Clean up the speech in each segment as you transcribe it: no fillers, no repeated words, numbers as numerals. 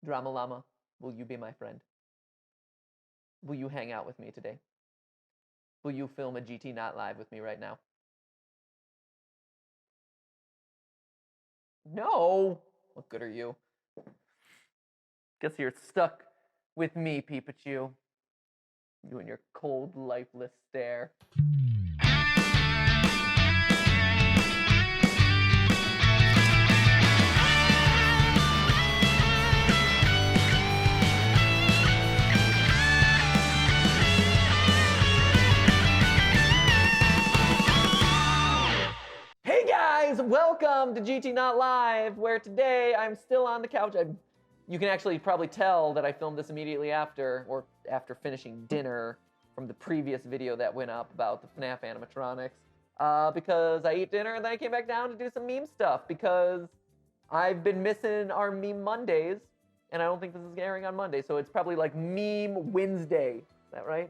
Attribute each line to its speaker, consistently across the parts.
Speaker 1: Drama Llama, will you be my friend? Will you hang out with me today? Will you film a GT Not Live with me right now? No! What good are you? Guess you're stuck with me, Pikachu. You and your cold, lifeless stare. Hey guys, welcome to GT Not Live, where today I'm still on the couch. You can actually probably tell that I filmed this immediately after, or after finishing dinner from the previous video that went up about the FNAF animatronics, because I ate dinner and then I came back down to do some meme stuff, because I've been missing our Meme Mondays, and I don't think this is airing on Monday, so it's probably like Meme Wednesday. Is that right?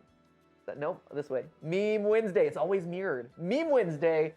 Speaker 1: Nope, this way. Meme Wednesday. It's always mirrored. Meme Wednesday.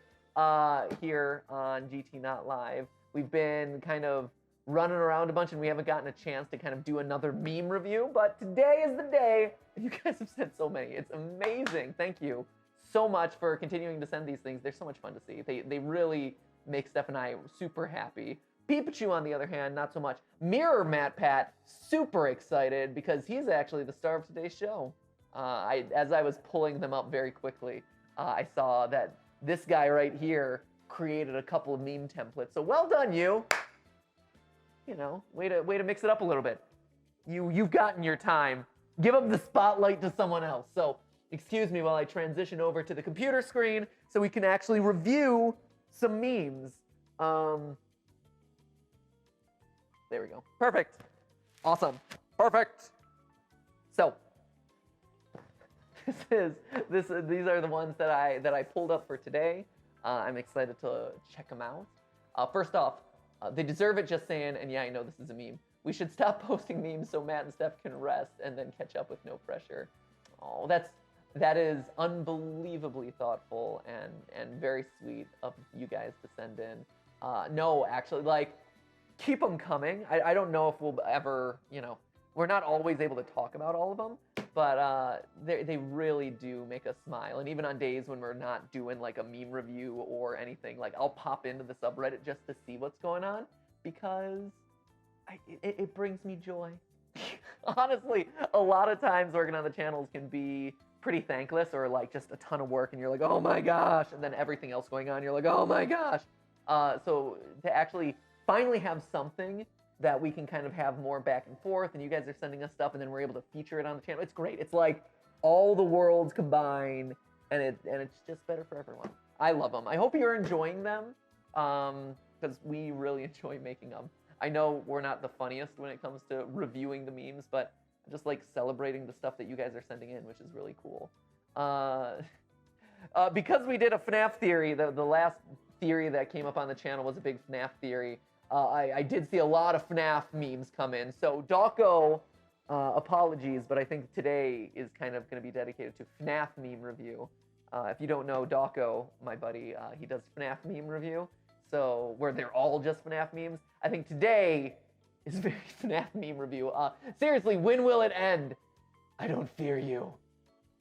Speaker 1: Here on GT Not Live. We've been kind of running around a bunch and we haven't gotten a chance to kind of do another meme review, but today is the day. You guys have sent so many. It's amazing. Thank you so much for continuing to send these things. They're so much fun to see. They really make Steph and I super happy. Pikachu, on the other hand, not so much. Mirror Matt Pat, super excited because he's actually the star of today's show. As I was pulling them up very quickly, I saw that this guy right here created a couple of meme templates. So well done, you. You know, way to mix it up a little bit. You've gotten your time. Give up the spotlight to someone else. So excuse me while I transition over to the computer screen so we can actually review some memes. There we go. Perfect. Awesome. Perfect. So these are the ones that I pulled up for today. I'm excited to check them out. First off, they deserve it just saying, and yeah, I know this is a meme. We should stop posting memes so Matt and Steph can rest and then catch up with no pressure. Oh, that is unbelievably thoughtful and very sweet of you guys to send in. No, actually, like, keep them coming. I don't know if we'll ever, you know, we're not always able to talk about all of them, but they really do make us smile. And even on days when we're not doing like a meme review or anything, like I'll pop into the subreddit just to see what's going on because it brings me joy. Honestly, a lot of times working on the channels can be pretty thankless or like just a ton of work and you're like, oh my gosh, and then everything else going on, you're like, oh my gosh. So to actually finally have something that we can kind of have more back and forth, and you guys are sending us stuff, and then we're able to feature it on the channel. It's great. It's like all the worlds combined, and it's just better for everyone. I love them. I hope you're enjoying them, because we really enjoy making them. I know we're not the funniest when it comes to reviewing the memes, but I just like celebrating the stuff that you guys are sending in, which is really cool. Because we did a FNAF theory, the last theory that came up on the channel was a big FNAF theory. I did see a lot of FNAF memes come in. So Dawko, apologies, but I think today is kind of going to be dedicated to FNAF meme review. If you don't know Dawko, my buddy, he does FNAF meme review. So where they're all just FNAF memes. I think today is very FNAF meme review. Seriously, when will it end? I don't fear you.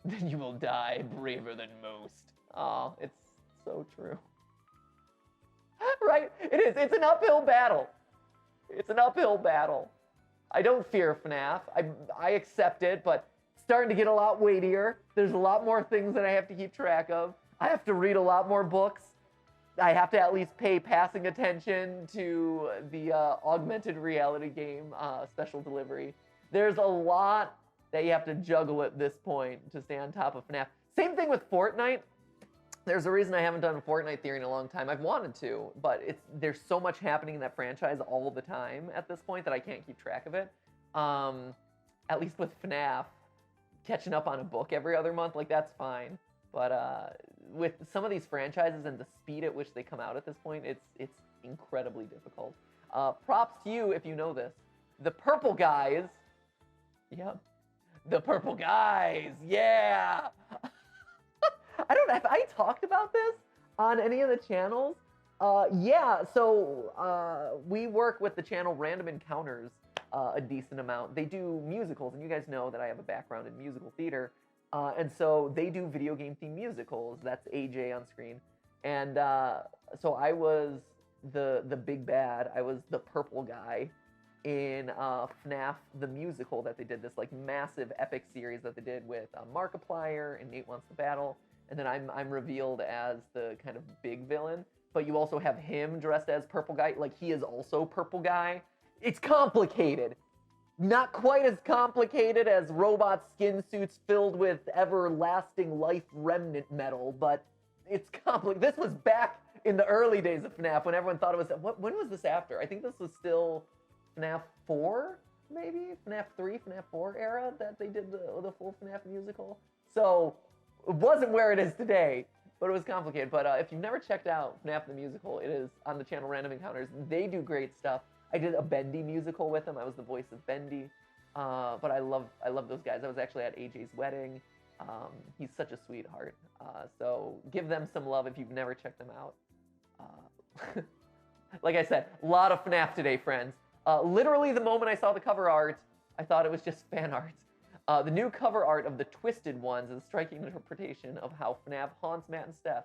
Speaker 1: Then you will die braver than most. Oh, it's so true. Right? It is. It's an uphill battle. It's an uphill battle. I don't fear FNAF. I accept it, but it's starting to get a lot weightier. There's a lot more things that I have to keep track of. I have to read a lot more books. I have to at least pay passing attention to the augmented reality game special delivery. There's a lot that you have to juggle at this point to stay on top of FNAF. Same thing with Fortnite. There's a reason I haven't done a Fortnite theory in a long time. I've wanted to, but there's so much happening in that franchise all the time at this point that I can't keep track of it. At least with FNAF, catching up on a book every other month, like that's fine. But with some of these franchises and the speed at which they come out at this point, it's incredibly difficult. Props to you if you know this. The Purple Guys. Yep. The Purple Guys. Yeah. I don't know if I talked about this on any of the channels. Yeah, so we work with the channel Random Encounters, a decent amount. They do musicals, and you guys know that I have a background in musical theater, and so they do video game themed musicals. That's AJ on screen, and so I was the big bad. I was the purple guy in FNAF the musical that they did, this like massive epic series that they did with Markiplier and Nate Wants to Battle, and then I'm revealed as the kind of big villain. But you also have him dressed as purple guy, like he is also purple guy. It's complicated. Not quite as complicated as robot skin suits filled with everlasting life remnant metal, but it's complicated. This was back in the early days of FNAF when everyone thought it was, when was this after? I think this was still FNAF 4, maybe? FNAF 3, FNAF 4 era that they did the full FNAF musical. So it wasn't where it is today, but it was complicated. But if you've never checked out FNAF the musical, it is on the channel Random Encounters. They do great stuff. I did a Bendy musical with them. I was the voice of Bendy. But I love those guys. I was actually at AJ's wedding. He's such a sweetheart. So give them some love if you've never checked them out. Like I said, a lot of FNAF today, friends. Literally the moment I saw the cover art, I thought it was just fan art. The new cover art of the Twisted Ones is a striking interpretation of how FNAF haunts Matt and Steph.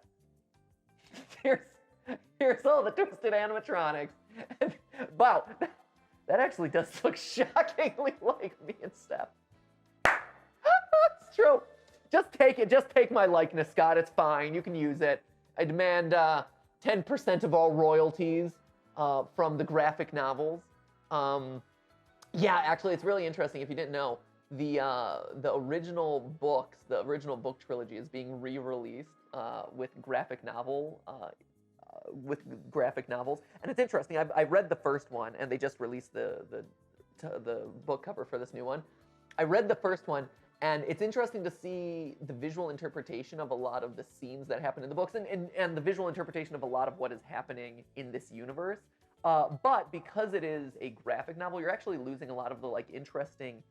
Speaker 1: Here's all the twisted animatronics. And, wow, that actually does look shockingly like me and Steph. It's true. Just take it. Just take my likeness, Scott. It's fine. You can use it. I demand 10% of all royalties from the graphic novels. Yeah, actually, it's really interesting. If you didn't know, the original books, the original book trilogy, is being re-released with graphic novels, and it's interesting. I read the first one, and they just released the book cover for this new one. I read the first one, and it's interesting to see the visual interpretation of a lot of the scenes that happen in the books, and the visual interpretation of a lot of what is happening in this universe. But because it is a graphic novel, you're actually losing a lot of the like interesting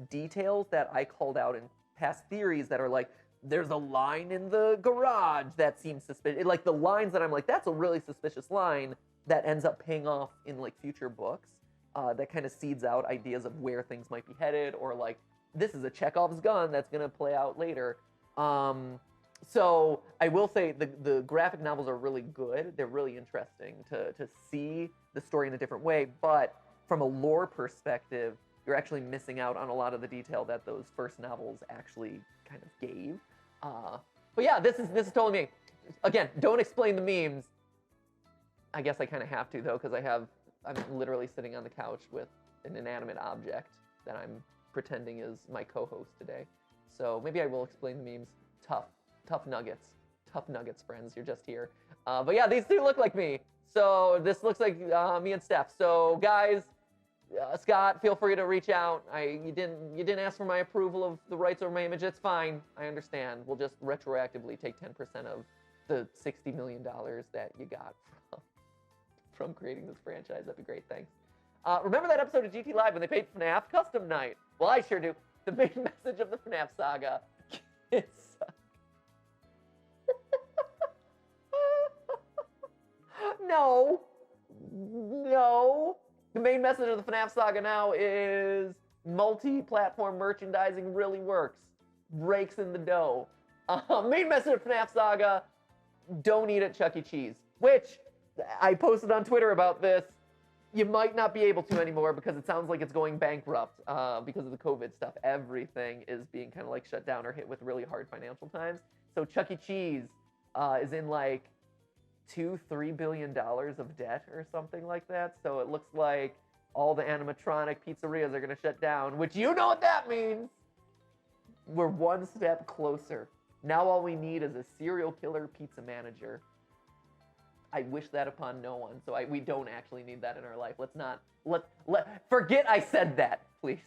Speaker 1: details that I called out in past theories that are like, there's a line in the garage that seems suspicious. Like the lines that I'm like, that's a really suspicious line, that ends up paying off in like future books. That kind of seeds out ideas of where things might be headed, or like, this is a Chekhov's gun that's gonna play out later. So I will say the graphic novels are really good. They're really interesting to see the story in a different way, but from a lore perspective, you're actually missing out on a lot of the detail that those first novels actually kind of gave. But yeah, this is totally me. Again, don't explain the memes. I guess I kind of have to though, because I'm literally sitting on the couch with an inanimate object that I'm pretending is my co-host today. So maybe I will explain the memes. Tough nuggets, friends. You're just here. But yeah, these two look like me. So this looks like me and Steph. So guys, Scott, feel free to reach out. You didn't ask for my approval of the rights over my image. It's fine. I understand. We'll just retroactively take 10% of the $60 million that you got from creating this franchise. That'd be great. Thanks. Remember that episode of GTLive when they played FNAF Custom Night? Well, I sure do. The main message of the FNAF saga. Kids suck. No. The main message of the FNAF saga now is multi-platform merchandising really works. Rakes in the dough. Main message of FNAF saga, don't eat at Chuck E. Cheese. Which, I posted on Twitter about this. You might not be able to anymore because it sounds like it's going bankrupt because of the COVID stuff. Everything is being kind of like shut down or hit with really hard financial times. So Chuck E. Cheese is in like $2-3 billion of debt or something like that. So it looks like all the animatronic pizzerias are going to shut down, which you know what that means. We're one step closer. Now all we need is a serial killer pizza manager. I wish that upon no one, so we don't actually need that in our life. Forget I said that, please.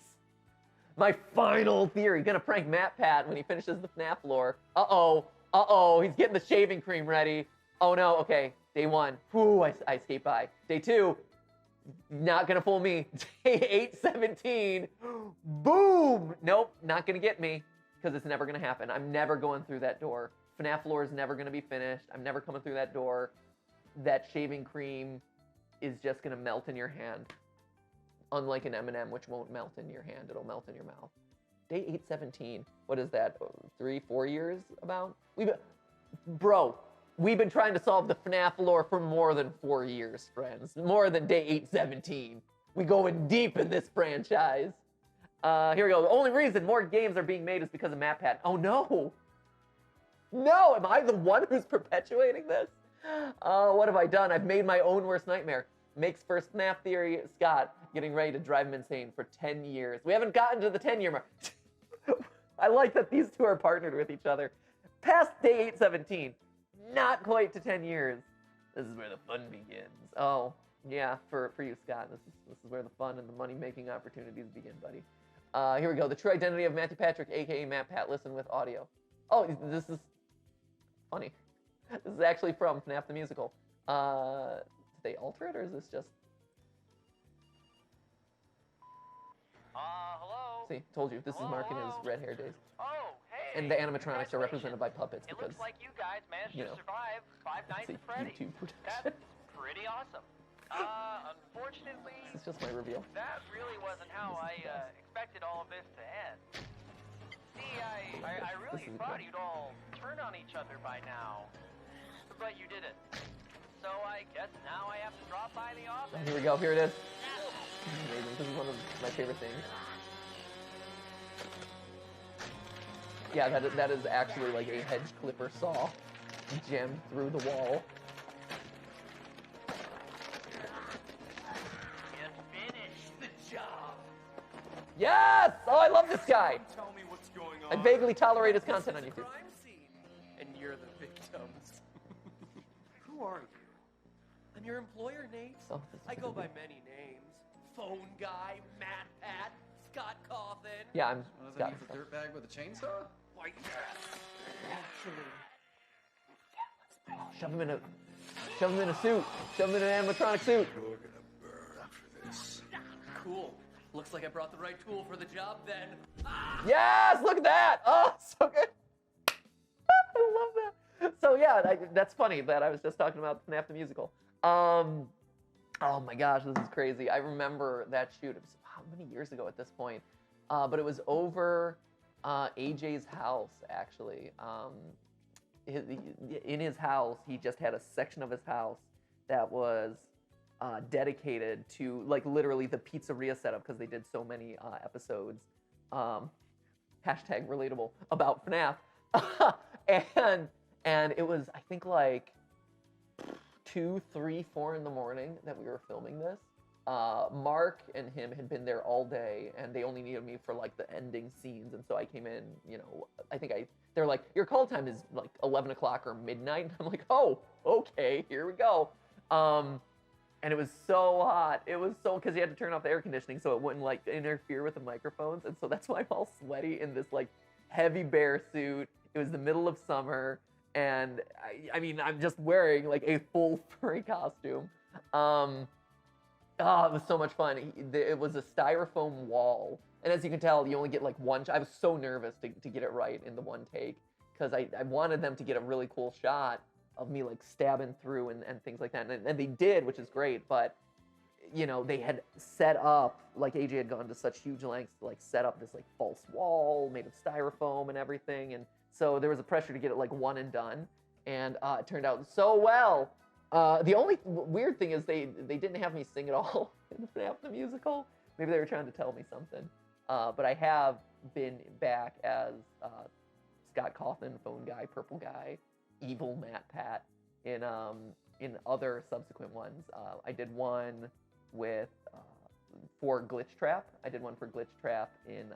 Speaker 1: My final theory, gonna prank Matt Pat when he finishes the FNAF lore. Uh-oh, he's getting the shaving cream ready. Oh no, okay, day 1, whew, I escaped by. Day 2, not gonna fool me. Day 8/17, boom! Nope, not gonna get me, because it's never gonna happen. I'm never going through that door. FNAF lore is never gonna be finished. I'm never coming through that door. That shaving cream is just gonna melt in your hand. unlike an M&M, which won't melt in your hand, it'll melt in your mouth. Day 817. What is that? 3-4 years about? Bro, we've been trying to solve the FNAF lore for more than 4 years, friends. More than day 817. We going deep in this franchise. Here we go. The only reason more games are being made is because of MatPat. Oh no! No, am I the one who's perpetuating this? What have I done? I've made my own worst nightmare. Makes first FNAF theory, Scott, getting ready to drive him insane for 10 years. We haven't gotten to the 10-year mark. I like that these two are partnered with each other. Past day 817, not quite to 10 years. This is where the fun begins. Oh, yeah, for you, Scott. This is where the fun and the money-making opportunities begin, buddy. Here we go. The true identity of Matthew Patrick, a.k.a. Matt Pat. Listen with audio. Oh, this is funny. This is actually from FNAF the Musical. Did they alter it, or is this just...
Speaker 2: Hello?
Speaker 1: See, told you. This is Mark in his red hair days.
Speaker 2: Oh, hey!
Speaker 1: And the animatronics are represented by puppets
Speaker 2: It
Speaker 1: because...
Speaker 2: looks like you guys managed to survive 5 Nights at Freddy's.
Speaker 1: YouTube production.
Speaker 2: That's pretty awesome. Unfortunately...
Speaker 1: This is just my reveal.
Speaker 2: That really wasn't how I expected all of this to end. See, I really thought you'd all turn on each other by now. But you didn't. So I guess now I have to drop by the office.
Speaker 1: Here we go. Here it is. Amazing. This is one of my favorite things. Yeah, that is actually like a hedge clipper saw jammed through the wall.
Speaker 2: You finished the job.
Speaker 1: Yes! Oh, I love this guy.
Speaker 3: Tell me what's going
Speaker 1: I
Speaker 3: on.
Speaker 1: vaguely tolerate his content on YouTube.
Speaker 3: Crime scene, and you're the victims. Who are you? I'm your employer, Nate.
Speaker 1: Oh, this is
Speaker 3: I go by
Speaker 1: good.
Speaker 3: many names. Phone guy, Matt Pat, Scott Coffin.
Speaker 1: Yeah, I'm
Speaker 4: What does
Speaker 1: Scott.
Speaker 4: that mean for dirtbag with a chainsaw?
Speaker 3: Why, yes. Actually.
Speaker 1: Shove him in a suit. Shove him in an animatronic suit.
Speaker 5: You're gonna burn after this.
Speaker 3: Cool. Looks like I brought the right tool for the job then.
Speaker 1: Yes, look at that. Oh, so good. I love that. So yeah, that's funny that I was just talking about FNAF the Musical. Oh my gosh, this is crazy. I remember that shoot. It was how many years ago at this point? But it was over AJ's house, actually. In his house, he just had a section of his house that was dedicated to, like, literally the pizzeria setup because they did so many episodes. Hashtag relatable about FNAF. and it was, I think, like 2, 3, 4 in the morning that we were filming this. Mark and him had been there all day, and they only needed me for like the ending scenes, and so I came in, you know, they're like, your call time is like 11 o'clock or midnight. I'm like, oh, okay, here we go. And it was so hot. It was so, because you had to turn off the air conditioning so it wouldn't like interfere with the microphones, and so that's why I'm all sweaty in this like heavy bear suit. It was the middle of summer, and I mean, I'm just wearing like a full furry costume. Oh, it was so much fun. It was a styrofoam wall. And as you can tell, you only get like one. I was so nervous to get it right in the one take because I wanted them to get a really cool shot of me like stabbing through and things like that. And they did, which is great. But, you know, they had set up, like AJ had gone to such huge lengths to like set up this like false wall made of styrofoam and everything. And so there was a pressure to get it like one and done. And it turned out so well. The only weird thing is they didn't have me sing at all in FNAF the Musical. Maybe they were trying to tell me something. But I have been back as Scott Coffin, Phone Guy, Purple Guy, Evil Matt Pat in other subsequent ones. I did one for Glitch Trap. I did one for Glitch Trap in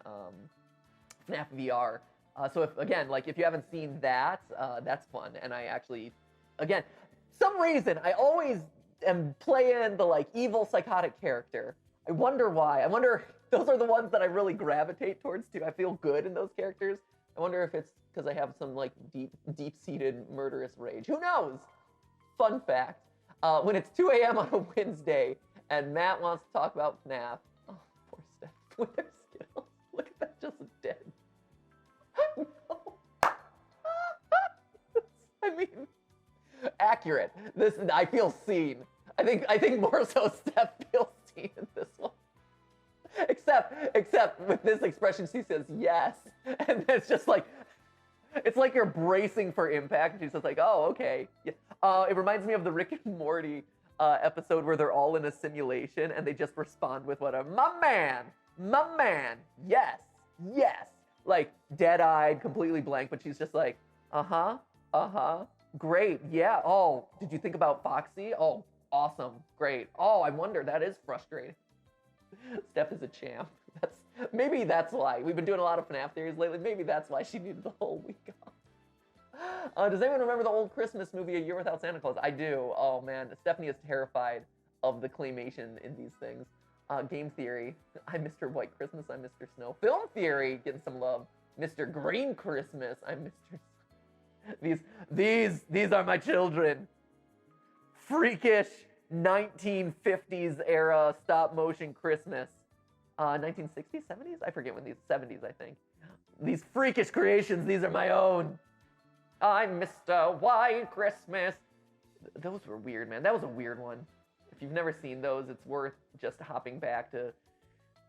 Speaker 1: FNAF VR. So if you haven't seen that, that's fun. And I actually, again, some reason I always am playing the like evil psychotic character. I wonder why. I wonder if those are the ones that I really gravitate towards too. I feel good in those characters. I wonder if it's because I have some like deep-seated murderous rage. Who knows? Fun fact. When it's 2 a.m. on a Wednesday and Matt wants to talk about FNAF. Oh, poor Steph. With their Skittles. Look at that, just dead. No. I mean, accurate. I feel seen. I think more so Steph feels seen in this one. except with this expression, she says yes. And it's just like, it's like you're bracing for impact. And she's just like, oh, okay. Yeah. It reminds me of the Rick and Morty episode where they're all in a simulation and they just respond with whatever. My man, yes, yes. Like dead-eyed, completely blank, but she's just like, great, yeah. Oh, did you think about Foxy? Oh, awesome, great. Oh, I wonder, that is frustrating. Steph is a champ. Maybe that's why. We've been doing a lot of FNAF theories lately. Maybe that's why she needed the whole week off. Does anyone remember the old Christmas movie, A Year Without Santa Claus? I do. Oh, man. Stephanie is terrified of the claymation in these things. Game theory. I'm Mr. White Christmas. I'm Mr. Snow. Film theory. Getting some love. Mr. Green Christmas. I'm Mr. These are my children. Freakish 1950s era stop motion Christmas. 1960s, 70s? I forget when these, 70s, I think. These freakish creations, these are my own. I'm Mr. White Christmas. Those were weird, man. That was a weird one. If you've never seen those, it's worth just hopping back to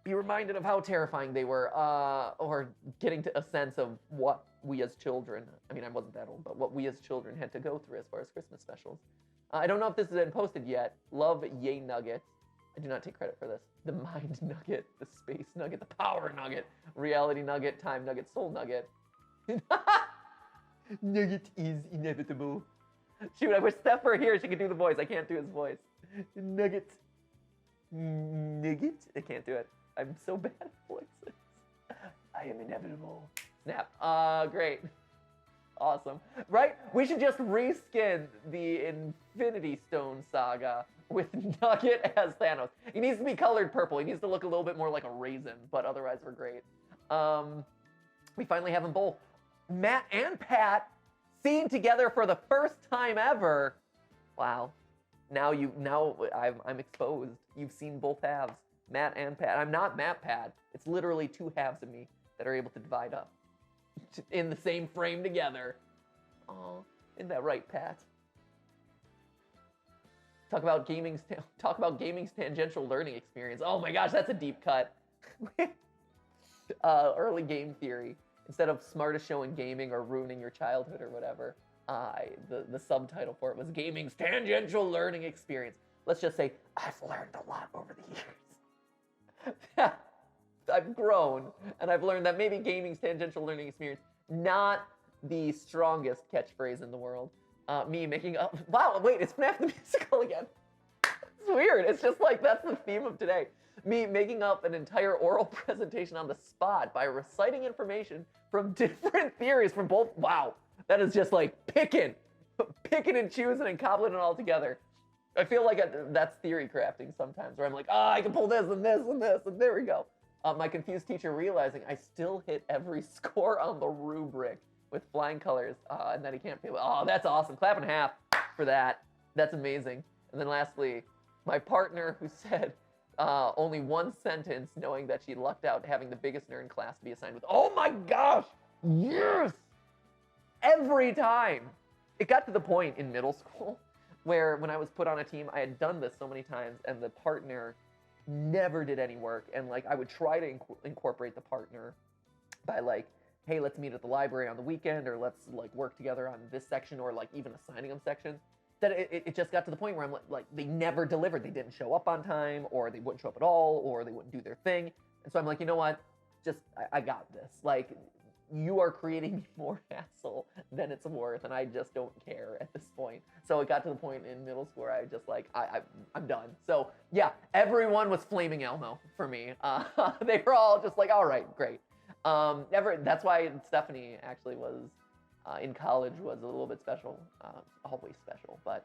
Speaker 1: be reminded of how terrifying they were, or getting to a sense of what we as children, I mean, I wasn't that old, but what we as children had to go through as far as Christmas specials. I don't know if this has been posted yet. Love Yay Nugget. I do not take credit for this. The Mind Nugget, the Space Nugget, the Power Nugget, Reality Nugget, Time Nugget, Soul Nugget. Nugget is inevitable. Shoot, I wish Steph were here. She could do the voice. I can't do his voice. Nugget. Nugget? I can't do it. I'm so bad at voices. I am inevitable. Snap. Great. Awesome. Right? We should just reskin the Infinity Stone saga with Nugget as Thanos. He needs to be colored purple. He needs to look a little bit more like a raisin, but otherwise we're great. We finally have them both. Matt and Pat seen together for the first time ever. Wow. Now I'm exposed. You've seen both halves. Matt and Pat. I'm not Matt Pat. It's literally two halves of me that are able to divide up in the same frame together. Oh, isn't that right, Pat? Talk about gaming's tangential learning experience. Oh my gosh, that's a deep cut. Early game theory. Instead of smartest show in gaming or ruining your childhood or whatever, the subtitle for it was gaming's tangential learning experience. Let's just say I've learned a lot over the years. I've grown, and I've learned that maybe gaming's tangential learning experience, not the strongest catchphrase in the world. Me making up, wow, wait, it's FNAF the Musical again. It's weird, it's just like, that's the theme of today. Me making up an entire oral presentation on the spot by reciting information from different theories from both, wow, that is just like picking and choosing and cobbling it all together. I feel like that's theory crafting sometimes, where I'm like, I can pull this and this and this, and there we go. My confused teacher realizing I still hit every score on the rubric with flying colors, and that he can't feel it. Oh, that's awesome. Clap in half for that. That's amazing. And then lastly, my partner who said only one sentence knowing that she lucked out having the biggest nerd in class to be assigned with. Oh my gosh, yes! Every time. It got to the point in middle school where when I was put on a team, I had done this so many times, and the partner never did any work. And like, I would try to incorporate the partner by like, hey, let's meet at the library on the weekend, or let's like work together on this section, or like even assigning them sections. That it just got to the point where I'm like, they never delivered. They didn't show up on time, or they wouldn't show up at all, or they wouldn't do their thing. And so I'm like, you know what? Just, I got this. Like, you are creating me more hassle than it's worth, and I just don't care at this point. So it got to the point in middle school where I just like, I'm done. So yeah, everyone was flaming Elmo for me. They were all just like, all right, great. That's why Stephanie actually was, in college, was a little bit special, always special, but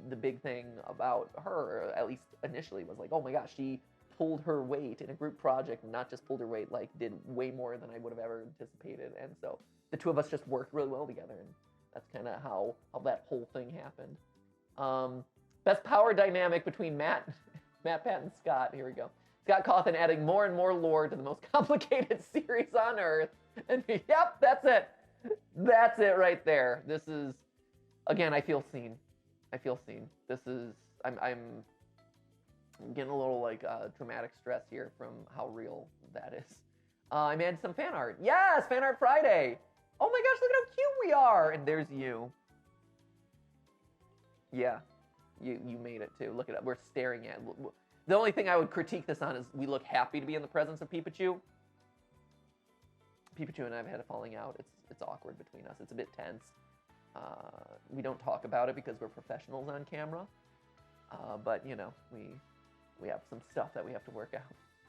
Speaker 1: the big thing about her, at least initially, was like, oh my gosh, she pulled her weight in a group project, and not just pulled her weight, like did way more than I would have ever anticipated. And so the two of us just worked really well together, and that's kind of how that whole thing happened. Best power dynamic between Matt, Pat, and Scott. Here we go. Scott Cawthon adding more and more lore to the most complicated series on Earth. And yep, that's it. That's it right there. This is, again, I feel seen. I feel seen. This is, I'm getting a little like dramatic stress here from how real that is. I made some fan art. Yes, fan art Friday. Oh my gosh, look at how cute we are. And there's you. Yeah, you made it too. Look at it. We're staring at. The only thing I would critique this on is we look happy to be in the presence of Pikachu. Pikachu and I have had a falling out. It's awkward between us. It's a bit tense. We don't talk about it because we're professionals on camera. But you know, we have some stuff that we have to work out.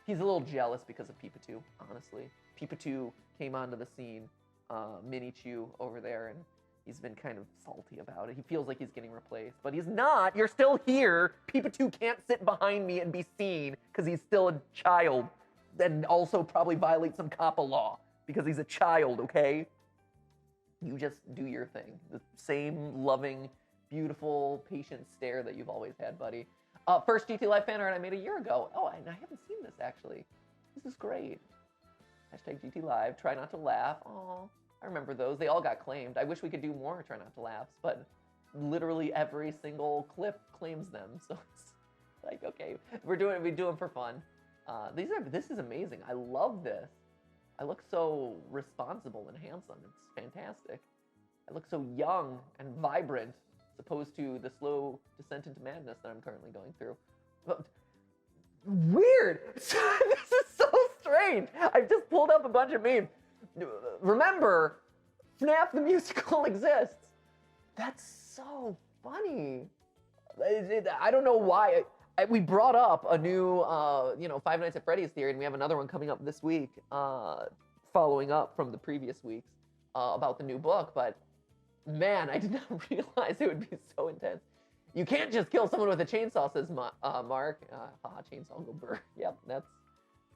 Speaker 1: He's a little jealous because of Pikachu, honestly. Pikachu came onto the scene, Minichu over there, and he's been kind of salty about it. He feels like he's getting replaced, but he's not. You're still here. Pikachu can't sit behind me and be seen because he's still a child, and also probably violate some Kappa law because he's a child, okay? You just do your thing. The same loving, beautiful, patient stare that you've always had, buddy. First GTLive fan art I made a year ago. Oh, and I haven't seen this, actually. This is great. Hashtag GTLive. Try not to laugh. Aw, I remember those. They all got claimed. I wish we could do more Try Not to Laughs, but literally every single clip claims them. So it's like, okay, we do them for fun. This is amazing. I love this. I look so responsible and handsome. It's fantastic. I look so young and vibrant, as opposed to the slow descent into madness that I'm currently going through. But weird. This is so strange. I've just pulled up a bunch of memes. Remember, FNAF the musical exists. That's so funny. I don't know why. We brought up a new, Five Nights at Freddy's theory, and we have another one coming up this week, following up from the previous weeks about the new book. But man, I did not realize it would be so intense. You can't just kill someone with a chainsaw, says Mark. Chainsaw go burr. Yep,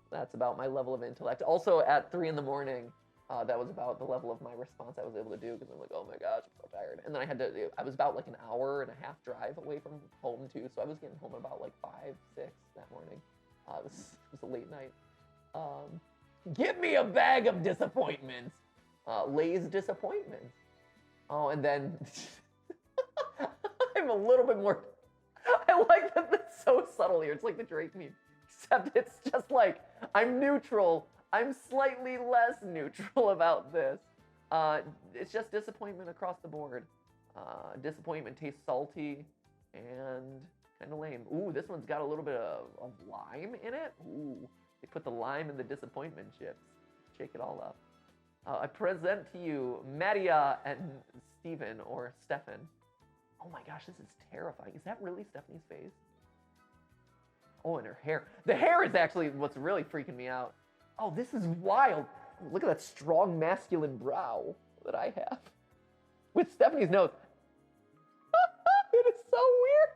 Speaker 1: that's about my level of intellect. Also, at 3 in the morning, that was about the level of my response I was able to do, because I'm like, oh my gosh, I'm so tired. And then I was about like an hour and a half drive away from home too, so I was getting home at about like 5, 6 that morning. It was a late night. Give me a bag of disappointments. Lay's disappointments. Oh, and then I'm a little bit more, I like that it's so subtle here. It's like the Drake meme, except it's just like, I'm neutral. I'm slightly less neutral about this. It's just disappointment across the board. Disappointment tastes salty and kind of lame. Ooh, this one's got a little bit of lime in it. Ooh, they put the lime in the disappointment chips. Shake it all up. I present to you Maria and Steven, or Stefan. Oh my gosh, this is terrifying. Is that really Stephanie's face? Oh, and her hair. The hair is actually what's really freaking me out. Oh, this is wild. Look at that strong masculine brow that I have. With Stephanie's nose. It is so weird.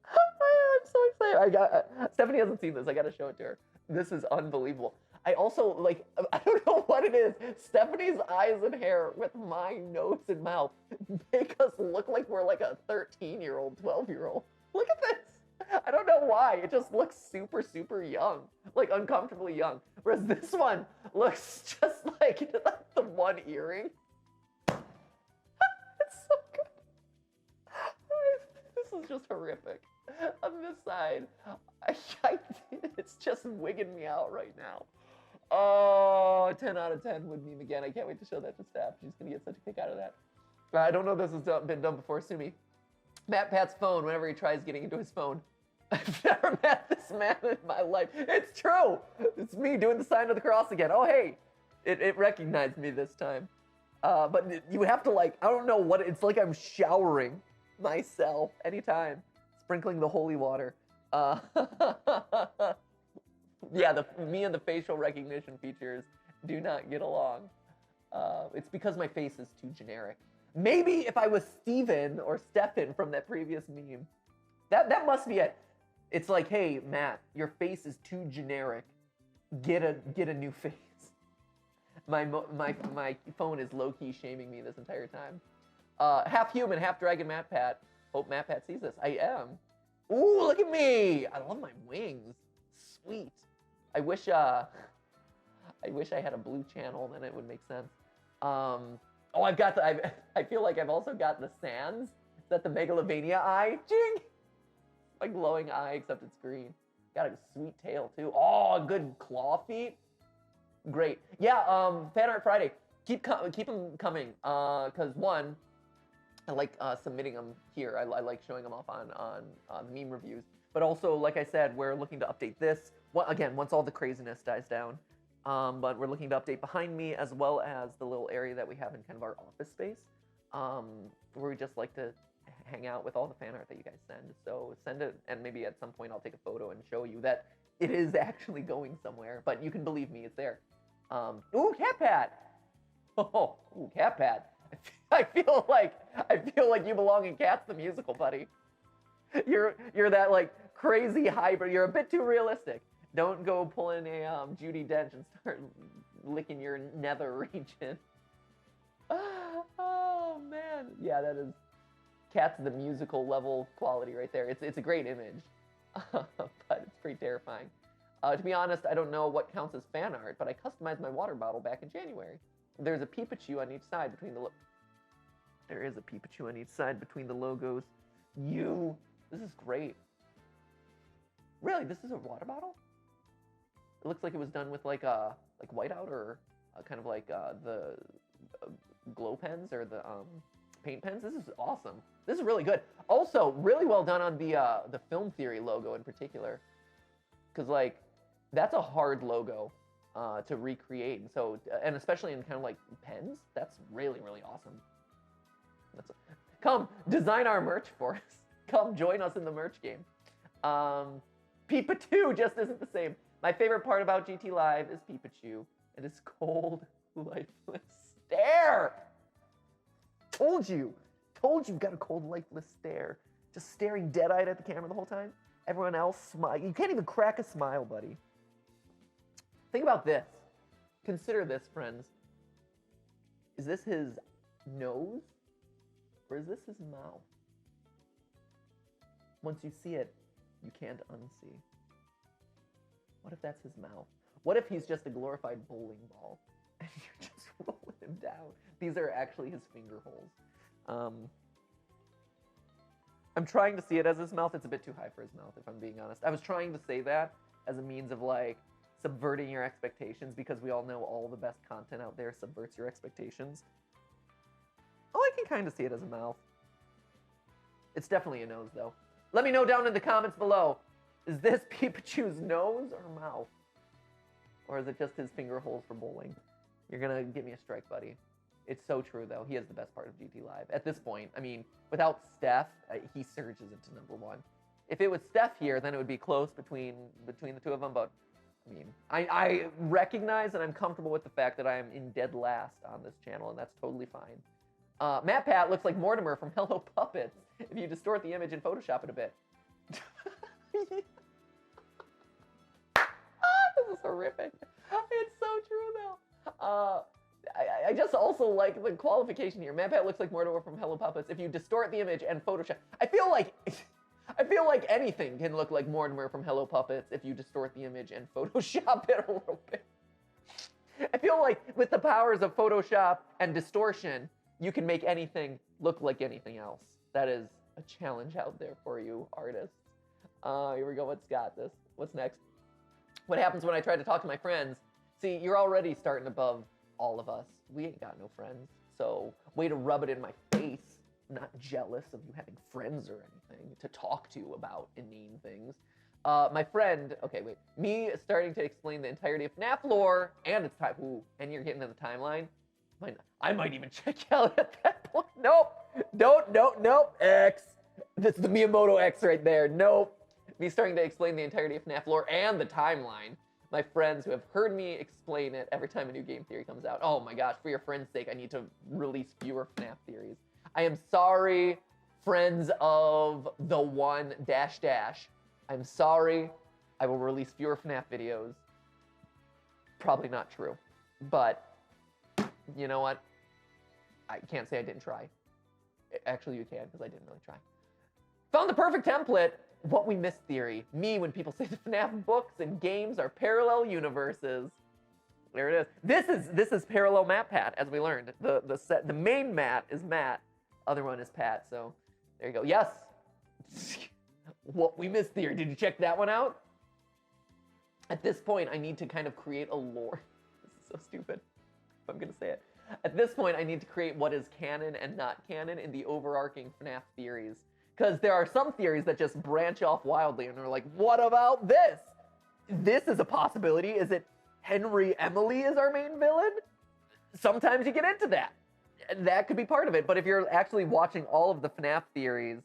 Speaker 1: I'm so excited. Stephanie hasn't seen this. I gotta show it to her. This is unbelievable. I also, I don't know what it is. Stephanie's eyes and hair with my nose and mouth make us look like we're like a 13-year-old, 12-year-old. Look at this. I don't know why. It just looks super, super young. Like uncomfortably young. Whereas this one looks just like the one earring. It's so good. This is just horrific. On this side, it's just wigging me out right now. Oh, 10 out of 10 with meme again. I can't wait to show that to Steph. She's going to get such a kick out of that. I don't know if this has been done before. Sue me. Matt Pat's phone, whenever he tries getting into his phone. I've never met this man in my life. It's true. It's me doing the sign of the cross again. Oh, hey. It recognized me this time. But you have to I don't know what, it's like I'm showering myself anytime. Sprinkling the holy water. Yeah, me and the facial recognition features do not get along. It's because my face is too generic. Maybe if I was Steven or Stefan from that previous meme, that must be it. It's like, hey, Matt, your face is too generic. Get a new face. My phone is low-key shaming me this entire time. Half human, half dragon Matt Pat. Hope Matt Pat sees this. I am. Ooh, look at me! I love my wings. Sweet. I wish I had a blue channel, then it would make sense. Oh, I've got I feel like I've also got the sands. Is that the Megalovania eye? Jing! My glowing eye, except it's green. Got a sweet tail too. Oh, good claw feet. Great. Yeah. Fan art Friday. Keep them coming. Cause one, I like submitting them here. I like showing them off on meme reviews. But also, like I said, we're looking to update this. Again, once all the craziness dies down. But we're looking to update behind me as well as the little area that we have in kind of our office space. Where we just like to hang out with all the fan art that you guys send. So send it, and maybe at some point I'll take a photo and show you that it is actually going somewhere. But you can believe me, it's there. Ooh, cat pat. Oh, ooh, cat pat. I feel like you belong in Cats the Musical, buddy. You're that like crazy hybrid. You're a bit too realistic. Don't go pulling a Judi Dench and start licking your nether region. Oh man, yeah, that is Cats the Musical level quality right there. It's a great image, but it's pretty terrifying. To be honest, I don't know what counts as fan art, but I customized my water bottle back in January. There's a Pikachu on each side between the There is a Pikachu on each side between the logos. This is great. Really, this is a water bottle? It looks like it was done with like whiteout or kind of like the glow pens or the paint pens. This is awesome. This is really good. Also, really well done on the Film Theory logo in particular, because like that's a hard logo to recreate. So, and especially in kind of like pens, that's really awesome. Come design our merch for us. Come join us in the merch game. Peepa2 just isn't the same. My favorite part about GTLive is Peepachu and his cold, lifeless stare. Told you got a cold, lifeless stare. Just staring dead-eyed at the camera the whole time. Everyone else smile. You can't even crack a smile, buddy. Think about this. Consider this, friends. Is this his nose? Or is this his mouth? Once you see it, you can't unsee. What if that's his mouth? What if he's just a glorified bowling ball and you're just rolling him down? These are actually his finger holes. I'm trying to see it as his mouth. It's a bit too high for his mouth, if I'm being honest. I was trying to say that as a means of like subverting your expectations, because we all know all the best content out there subverts your expectations. Oh, I can kind of see it as a mouth. It's definitely a nose, though. Let me know down in the comments below. Is this Pikachu's nose or mouth? Or is it just his finger holes for bowling? You're gonna give me a strike, buddy. It's so true, though. He is the best part of GTLive. At this point, I mean, without Steph, he surges into #1. If it was Steph here, then it would be close between the two of them, but I mean, I recognize and I'm comfortable with the fact that I am in dead last on this channel, and that's totally fine. Matt Pat looks like Mortimer from Hello Puppets if you distort the image and Photoshop it a bit. This is horrific. It's so true, though. I just also like the qualification here. Matt Pat looks like Mortimer from Hello Puppets if you distort the image and Photoshop. I feel like anything can look like Mortimer from Hello Puppets if you distort the image and Photoshop it a little bit. I feel like with the powers of Photoshop and distortion, you can make anything look like anything else. That is a challenge out there for you, artists. Here we go. What's next? What happens when I try to talk to my friends? See, you're already starting above all of us. We ain't got no friends. So, way to rub it in my face. I'm not jealous of you having friends or anything to talk to about inane things. My friend, okay, wait. Me starting to explain the entirety of FNAF lore and its time. Ooh, and you're getting to the timeline. I might even check out at that point. Nope. Nope. X. That's the Miyamoto X right there. Nope. Me starting to explain the entirety of FNAF lore and the timeline. My friends who have heard me explain it every time a new game theory comes out. Oh my gosh, for your friends' sake, I need to release fewer FNAF theories. I am sorry, friends of the one -- I'm sorry. I will release fewer FNAF videos. Probably not true. But you know what? I can't say I didn't try. Actually, you can, because I didn't really try. Found the perfect template. What we missed theory. Me when people say the FNAF books and games are parallel universes. There it is. This is parallel Matt Pat, as we learned. The main Matt is Matt. Other one is Pat. So there you go. Yes. What we missed theory. Did you check that one out? At this point, I need to kind of create a lore. This is so stupid. I'm gonna say it. At this point, I need to create what is canon and not canon in the overarching FNAF theories. Because there are some theories that just branch off wildly and are like, what about this? This is a possibility. Is it Henry Emily is our main villain? Sometimes you get into that. That could be part of it. But if you're actually watching all of the FNAF theories,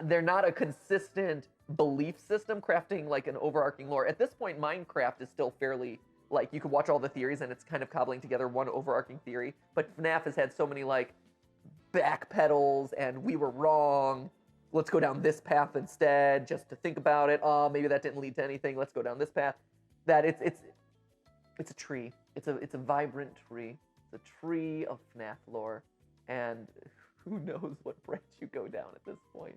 Speaker 1: they're not a consistent belief system crafting like an overarching lore. At this point, Minecraft is still fairly, like, you could watch all the theories and it's kind of cobbling together one overarching theory. But FNAF has had so many, like, backpedals and we were wrong. Let's go down this path instead, just to think about it. Oh, maybe that didn't lead to anything. Let's go down this path. That it's a tree. It's a vibrant tree. It's a tree of FNAF lore, and who knows what branch you go down at this point.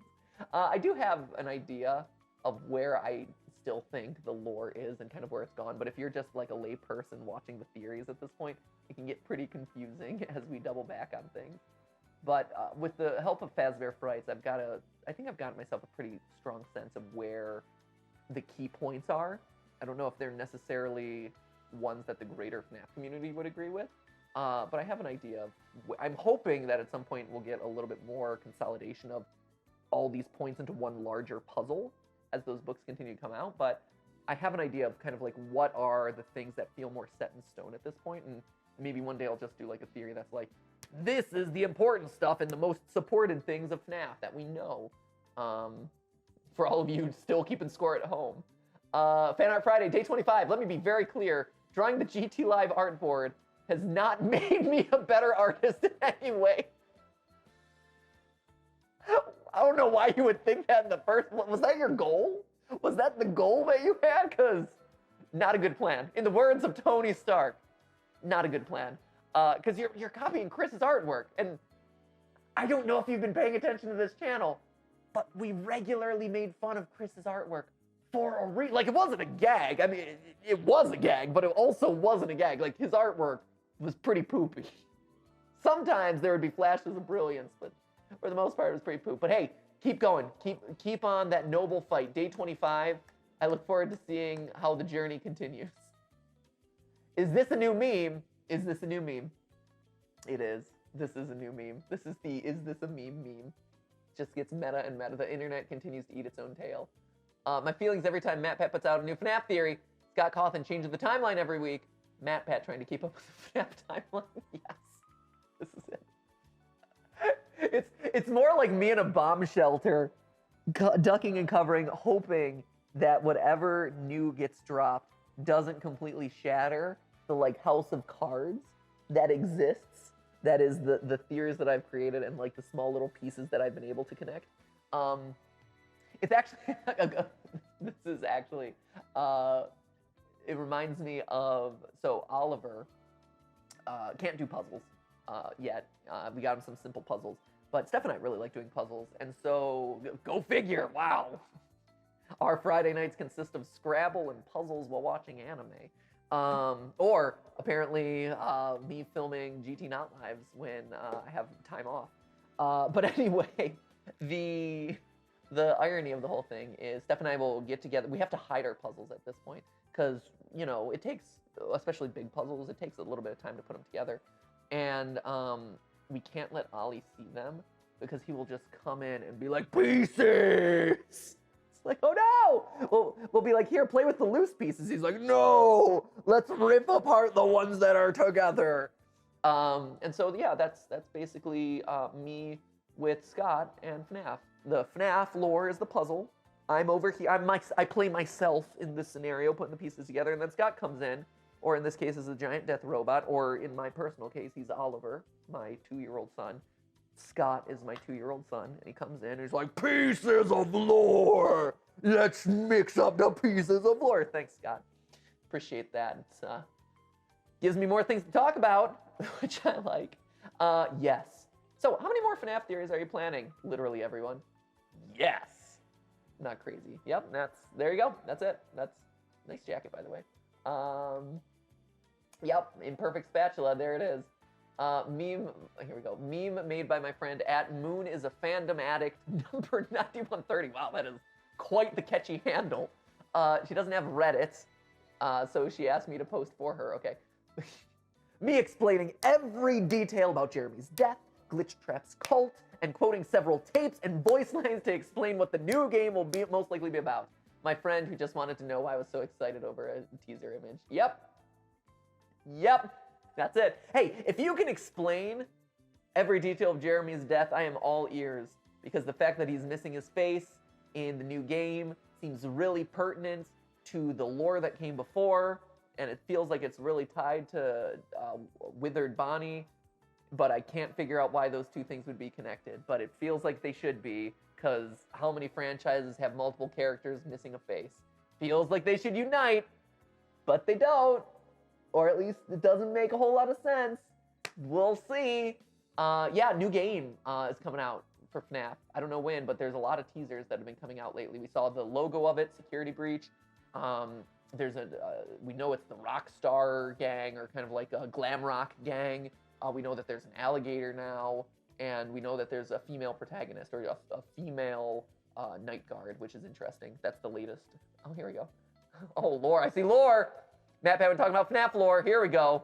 Speaker 1: I do have an idea of where I still think the lore is and kind of where it's gone, but if you're just like a lay person watching the theories at this point, it can get pretty confusing as we double back on things. But with the help of Fazbear Frights, I think I've gotten myself a pretty strong sense of where the key points are. I don't know if they're necessarily ones that the greater FNAF community would agree with, but I have an idea of, I'm hoping that at some point we'll get a little bit more consolidation of all these points into one larger puzzle as those books continue to come out, but I have an idea of kind of like what are the things that feel more set in stone at this point, and maybe one day I'll just do like a theory that's like, this is the important stuff and the most supported things of FNAF that we know. For all of you still keeping score at home. Fan Art Friday, day 25. Let me be very clear. Drawing the GTLive artboard has not made me a better artist in any way. I don't know why you would think that in the first one. Was that your goal? Was that the goal that you had? Because not a good plan. In the words of Tony Stark, not a good plan. Because you're copying Chris's artwork. And I don't know if you've been paying attention to this channel, but we regularly made fun of Chris's artwork for a reason. Like, it wasn't a gag. I mean, it was a gag, but it also wasn't a gag. Like, his artwork was pretty poopy. Sometimes there would be flashes of brilliance, but for the most part, it was pretty poop. But hey, keep going. Keep on that noble fight. Day 25. I look forward to seeing how the journey continues. Is this a new meme? Is this a new meme? It is. This is a new meme. This is the is this a meme meme. Just gets meta and meta. The internet continues to eat its own tail. My feelings every time MatPat puts out a new FNAF theory. Scott Cawthon changing the timeline every week. MatPat trying to keep up with the FNAF timeline. Yes, this is it. It's more like me in a bomb shelter, ducking and covering, hoping that whatever new gets dropped doesn't completely shatter the like house of cards that exists. That is the theories that I've created and like the small little pieces that I've been able to connect. It's actually, this is actually, it reminds me of, so Oliver can't do puzzles yet. We got him some simple puzzles, but Steph and I really like doing puzzles. And so, go figure, wow. Our Friday nights consist of Scrabble and puzzles while watching anime. Or apparently me filming GT Not Lives when I have time off. But anyway, the irony of the whole thing is Steph and I will get together. We have to hide our puzzles at this point because, you know, it takes, especially big puzzles, it takes a little bit of time to put them together. And we can't let Ollie see them because he will just come in and be like, pieces! It's like, oh no! We'll be like, here, play with the loose pieces. He's like, no! Let's rip apart the ones that are together. And so, yeah, that's basically me with Scott and FNAF. The FNAF lore is the puzzle. I'm over here. I play myself in this scenario, putting the pieces together, and then Scott comes in, or in this case is a giant death robot, or in my personal case, he's Oliver, my 2-year-old son. Scott is my 2-year-old son, and he comes in and he's like, pieces of lore! Let's mix up the pieces of lore. Thanks, Scott. Appreciate that. It gives me more things to talk about, which I like. Yes. So, how many more FNAF theories are you planning? Literally everyone. Yes. Not crazy. Yep, there you go. That's it. That's nice jacket, by the way. Yep, imperfect spatula. There it is. Meme, here we go. Meme made by my friend at Moon is a fandom addict, number 9130. Wow, that is quite the catchy handle. She doesn't have Reddit, so she asked me to post for her. Okay. Me explaining every detail about Jeremy's death, Glitch Trap's cult, and quoting several tapes and voice lines to explain what the new game will be most likely be about. My friend who just wanted to know why I was so excited over a teaser image. Yep. That's it. Hey, if you can explain every detail of Jeremy's death, I am all ears. Because the fact that he's missing his face in the new game seems really pertinent to the lore that came before. And it feels like it's really tied to Withered Bonnie. But I can't figure out why those two things would be connected. But it feels like they should be, because how many franchises have multiple characters missing a face? Feels like they should unite, but they don't. Or at least it doesn't make a whole lot of sense. We'll see. Yeah, new game is coming out for FNAF. I don't know when, but there's a lot of teasers that have been coming out lately. We saw the logo of it, Security Breach. There's we know it's the Rockstar gang, or kind of like a glam rock gang. We know that there's an alligator now, and we know that there's a female protagonist, or a female night guard, which is interesting. That's the latest. Oh, here we go. Oh, lore. I see lore. Matt Pat, we're talking about FNAF lore. Here we go.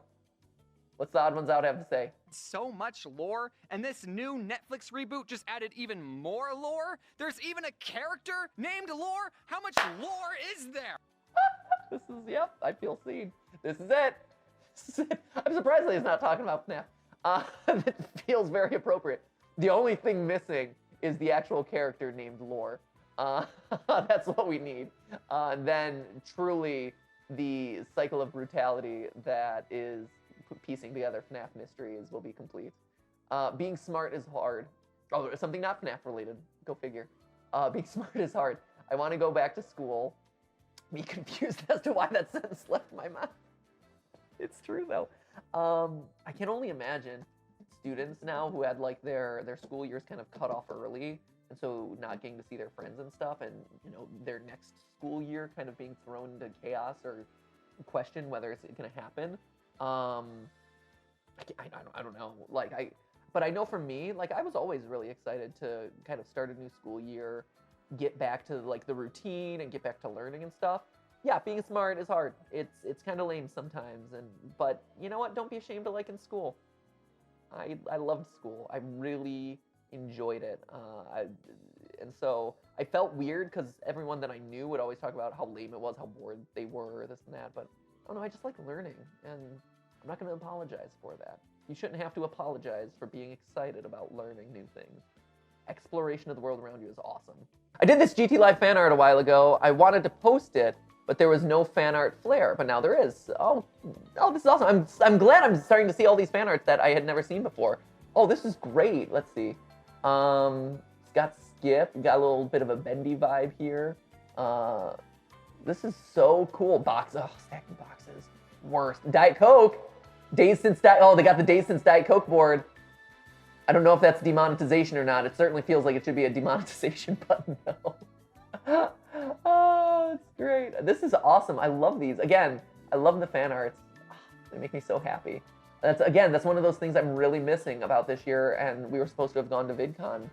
Speaker 1: What's the Odd Ones Out have to say?
Speaker 4: So much lore, and this new Netflix reboot just added even more lore? There's even a character named Lore? How much lore is there?
Speaker 1: This is, yep, I feel seen. This is it. I'm surprised that he's not talking about FNAF. It feels very appropriate. The only thing missing is the actual character named Lore. That's what we need. Then truly the cycle of brutality that is piecing together FNAF mysteries will be complete. Being smart is hard. Oh, something not FNAF related. Go figure. Being smart is hard. I want to go back to school. Be confused as to why that sentence left my mouth. It's true though. I can only imagine students now who had like their school years kind of cut off early, and so not getting to see their friends and stuff, and you know, their next school year kind of being thrown into chaos or question whether it's going to happen. I don't know. But I know for me, like, I was always really excited to kind of start a new school year, get back to like the routine and get back to learning and stuff. Yeah, being smart is hard. It's kind of lame sometimes, but you know what? Don't be ashamed of liking school. I loved school. I really enjoyed it. And so I felt weird because everyone that I knew would always talk about how lame it was, how bored they were, this and that. But I don't know, I just like learning, and I'm not going to apologize for that. You shouldn't have to apologize for being excited about learning new things. Exploration of the world around you is awesome. I did this GTLive fan art a while ago. I wanted to post it, but there was no fan art flair, but now there is. Oh, this is awesome. I'm glad I'm starting to see all these fan arts that I had never seen before. Oh, this is great. Let's see. It's got Skip, got a little bit of a bendy vibe here. This is so cool. Stacking boxes. Worst. Diet Coke. Days since Diet. Oh, they got the Days since Diet Coke board. I don't know if that's demonetization or not. It certainly feels like it should be a demonetization button though. Oh, it's great. This is awesome. I love these. Again, I love the fan arts. They make me so happy. That's one of those things I'm really missing about this year, and we were supposed to have gone to VidCon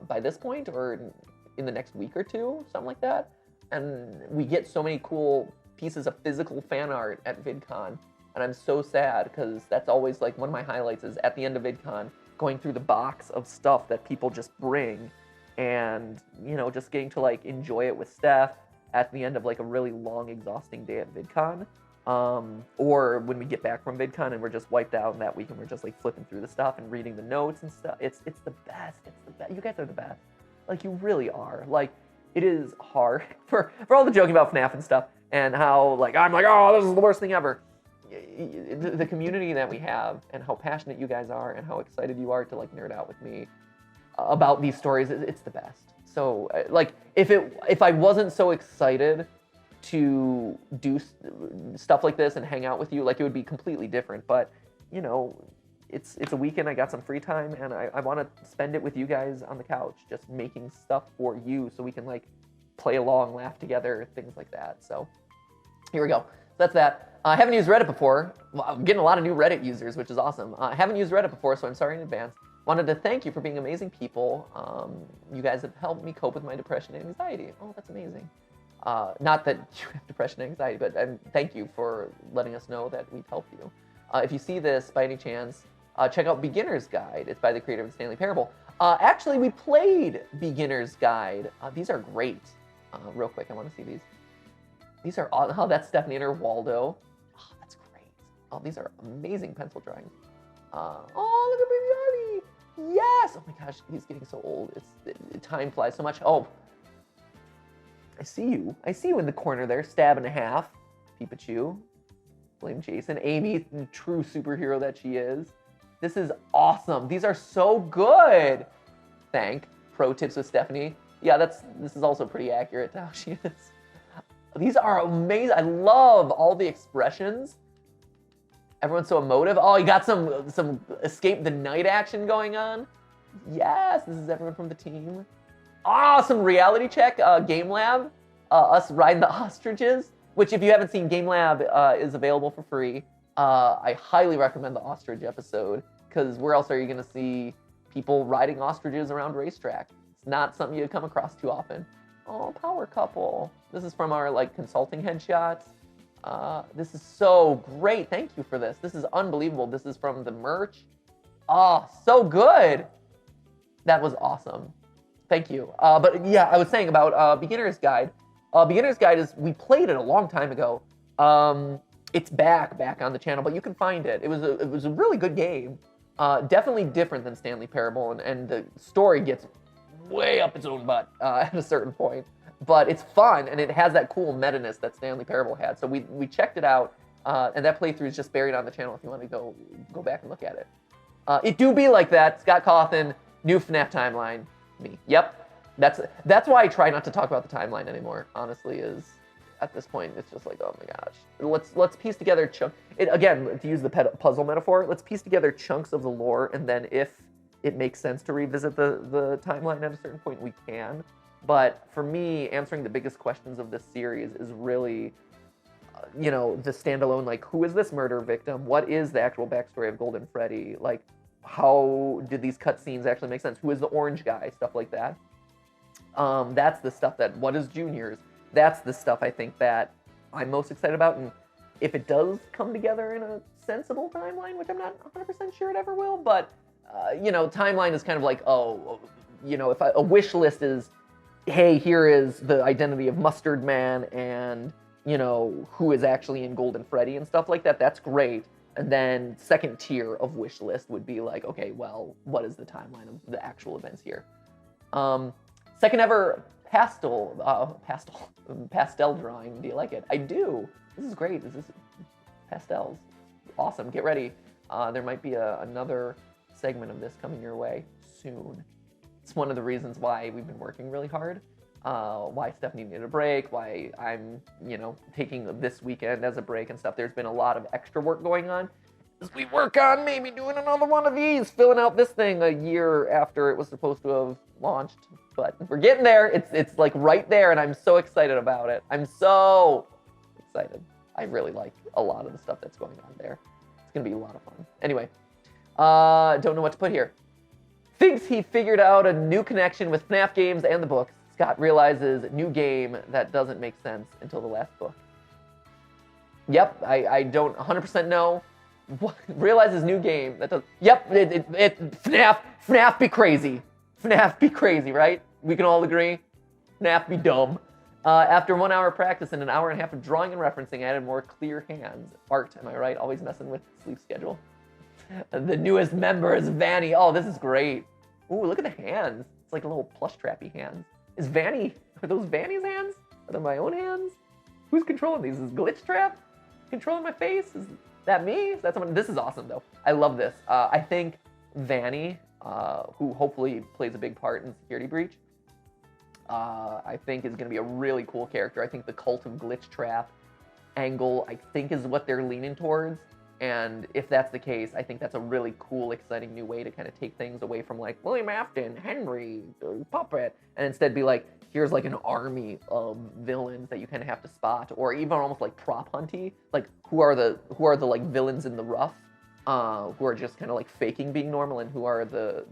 Speaker 1: by this point, or in the next week or two, something like that. And we get so many cool pieces of physical fan art at VidCon, and I'm so sad because that's always like one of my highlights is at the end of VidCon, going through the box of stuff that people just bring, and you know, just getting to like enjoy it with Steph at the end of like a really long, exhausting day at VidCon. Or when we get back from VidCon and we're just wiped out in that week and we're just like flipping through the stuff and reading the notes and stuff. It's the best. It's the best. You guys are the best. Like, you really are. Like, it is hard for all the joking about FNAF and stuff and how like I'm like, oh, this is the worst thing ever. The community that we have and how passionate you guys are and how excited you are to like nerd out with me about these stories, it's the best. So like, if I wasn't so excited to do stuff like this and hang out with you, like, it would be completely different. But you know, it's a weekend, I got some free time, and I want to spend it with you guys on the couch, just making stuff for you so we can like play along, laugh together, things like that. So here we go. That's that. I haven't used Reddit before. Well, I'm getting a lot of new Reddit users, which is awesome. I haven't used Reddit before, so I'm sorry in advance. Wanted to thank you for being amazing people. You guys have helped me cope with my depression and anxiety. Oh, that's amazing. Not that you have depression and anxiety, but thank you for letting us know that we've helped you. If you see this by any chance, check out Beginner's Guide. It's by the creator of Stanley Parable. Actually, we played Beginner's Guide. These are great. Real quick, I want to see these. These are, oh, that's Stephanie and her Waldo. Oh, that's great. Oh, these are amazing pencil drawings. Oh, look at Baby Ollie. Yes. Oh my gosh, he's getting so old. Time flies so much. Oh, I see you. I see you in the corner there, stab and a half. Pikachu. Blame Jason. Amy, the true superhero that she is. This is awesome. These are so good. Thank. Pro tips with Stephanie. Yeah, this is also pretty accurate to how she is. These are amazing. I love all the expressions. Everyone's so emotive. Oh, you got some escape the night action going on. Yes, this is everyone from the team. Awesome reality check, Game Lab. Us riding the ostriches, which if you haven't seen, Game Lab is available for free. I highly recommend the ostrich episode, because where else are you gonna see people riding ostriches around racetrack? It's not something you come across too often. Oh, power couple. This is from our consulting headshots. This is so great. Thank you for this. This is unbelievable. This is from the merch. Oh, so good. That was awesome. Thank you. But yeah, I was saying about Beginner's Guide. Beginner's Guide we played it a long time ago. It's back on the channel, but you can find it. It was a really good game. Definitely different than Stanley Parable, and the story gets way up its own butt at a certain point. But it's fun, and it has that cool meta-ness that Stanley Parable had. So we checked it out, and that playthrough is just buried on the channel if you want to go back and look at it. It do be like that. Scott Cawthon, new FNAF timeline. Me. Yep. That's why I try not to talk about the timeline anymore. Honestly, is at this point it's just like, oh my gosh. Let's piece together again, to use the puzzle metaphor. Let's piece together chunks of the lore, and then if it makes sense to revisit the timeline at a certain point, we can. But for me, answering the biggest questions of this series is really, the standalone, who is this murder victim? What is the actual backstory of Golden Freddy? How did these cutscenes actually make sense? Who is the orange guy? Stuff like that. That's the stuff what is Junior's? That's the stuff I think that I'm most excited about. And if it does come together in a sensible timeline, which I'm not 100% sure it ever will, but, timeline is kind of like, if a wish list is, hey, here is the identity of Mustard Man and, who is actually in Golden Freddy and stuff like that, that's great. And then second tier of wish list would be like, okay, well, what is the timeline of the actual events here? Second ever pastel drawing. Do you like it? I do. This is great. This is pastels. Awesome. Get ready. There might be another segment of this coming your way soon. It's one of the reasons why we've been working really hard. Why Stephanie needed a break, why I'm, taking this weekend as a break and stuff. There's been a lot of extra work going on as we work on maybe doing another one of these, filling out this thing a year after it was supposed to have launched. But we're getting there. It's right there, and I'm so excited about it. I'm so excited. I really like a lot of the stuff that's going on there. It's gonna be a lot of fun. Anyway, don't know what to put here. Thinks he figured out a new connection with FNAF games and the books. Scott realizes new game that doesn't make sense until the last book. Yep, I don't 100% know. What, realizes new game that does. Yep, FNAF be crazy. FNAF be crazy, right? We can all agree. FNAF be dumb. After 1 hour practice and an hour and a half of drawing and referencing, I added more clear hands. Art, am I right? Always messing with sleep schedule. The newest member is Vanny. Oh, this is great. Ooh, look at the hands. It's like a little plush trappy hands. Are those Vanny's hands? Are they my own hands? Who's controlling these? Is Glitch Trap controlling my face? Is that me? Is that someone? This is awesome though. I love this. I think Vanny, who hopefully plays a big part in Security Breach, I think is gonna be a really cool character. I think the Cult of Glitch Trap angle, I think, is what they're leaning towards. And if that's the case, I think that's a really cool, exciting new way to kind of take things away from like William Afton, Henry, Puppet, and instead be like, here's like an army of villains that you kind of have to spot, or even almost like prop hunty, like who are the like villains in the rough, who are just kind of like faking being normal, and who are the